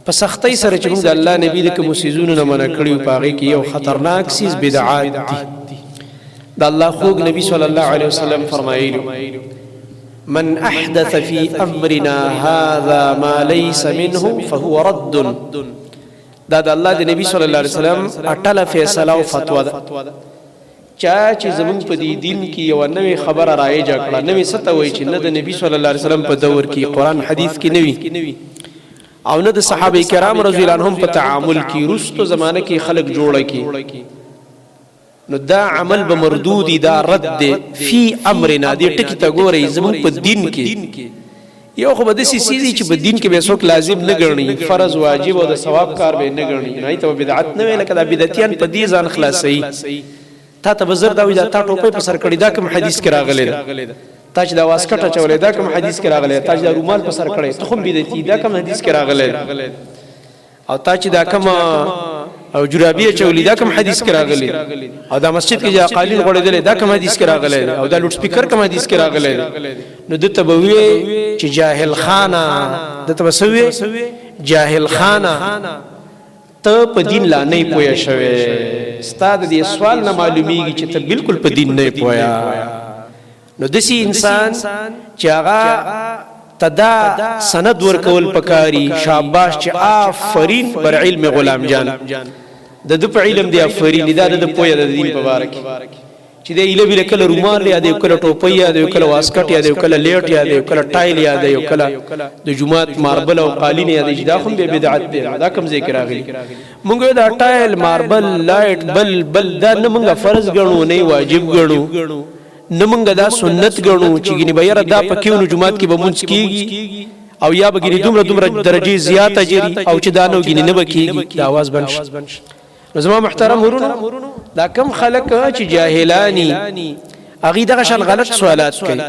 په سختۍ سره چې موږ د الله نبی د کوم سيزونو نه منع کړیو په هغې کې یو خطرناک سیز بدعات دي. د الله خوږ نبی صلی الله علیه وسلم فرمایلي من احدث في امرنا هذا ما ليس منه فهو رد. دا د الله د نبی صلی الله علیه وسلم اټله فیصله او فتوا ده. چا چې زمونږ په دې دین کې یو نوې خبره رایجه کړه، نوې څه ته وایي چې نه د نبی صلی الله علیه وسلم په دور کې قرآن حدیث کې نه وي او نه د صحابه کرام رضی الله عنهم په تعامل کې وروستو زمانه کې خلک جوړه کی، نو دا عمل به مردودی، دا رد دی فی امرنا. دې ټکي ته ګورئ زمونږ په دین کې یو خو به داسې څیز دي چې په دین کې به څوک لازم نه ګڼي، فرض واجب او د ثواب کار به نه ګڼي، نو هغې ته به بدعت نه وي. لکه دا بدعتیان په دې ځان خلاصوي. تا ته به زر دا وایي دا تا ټوپۍ په سر کړې دا کوم حدیث کې راغلی ده، تا چې دا واسکټ اچولی دا کوم حدیث کې راغلی ده، تا چې دا رومال په سر کړی ته خو هم بدعتي دا کوم حدیث کې راغلی ده، او تا چې دا کوم او جرابي اچولی دا کوم حدیث کې راغلی، او دا مسجد کې چې قالین غوړېدلی دا کوم حدیث کې راغلی، او دا لوډ سپیکر کوم حدیث کې راغلی. نو ده ته به وایي چې جاهل خانه، ده ته به څه وایي جاهل خانه، ته په دین لا نه پوهه شوې، ستا د دې سوال نه معلومیږي چې ته بالکل په دین نه پوهه. نو داسې انسان چې هغه ته دا سند ورکول پکاري، شاباش چې آفرین بر علم غلام جان، د ده په علم دی آفرین، دا د پوهه د دین په باره کې چې دی ایله بیله کله رومال یا دی کله ټوپۍ یا دی کله واسکټ یا دی کله لیټ یا دی کله ټایل یا دی کله د جومات ماربل او قالین یا دی، دا خو به بدعت دی. دا کوم ځای کې راغلی؟ موږ دا ټایل ماربل لایټ بل دا نه موږ فرض ګڼو، نه واجب ګڼو، نه موږ دا سنت ګڼو چې ګینې به یاره دا پکې نو جومات کې به مونځ کېږي او یا به ګینې دومره درجې زیات اجري او چې دا نو ګینې نه به کېږي، دا اواز بند شي. نو زما محترم ورونو، دا کم خلک چې جاهلانی هغوی دغه شان غلط سوالات کوي.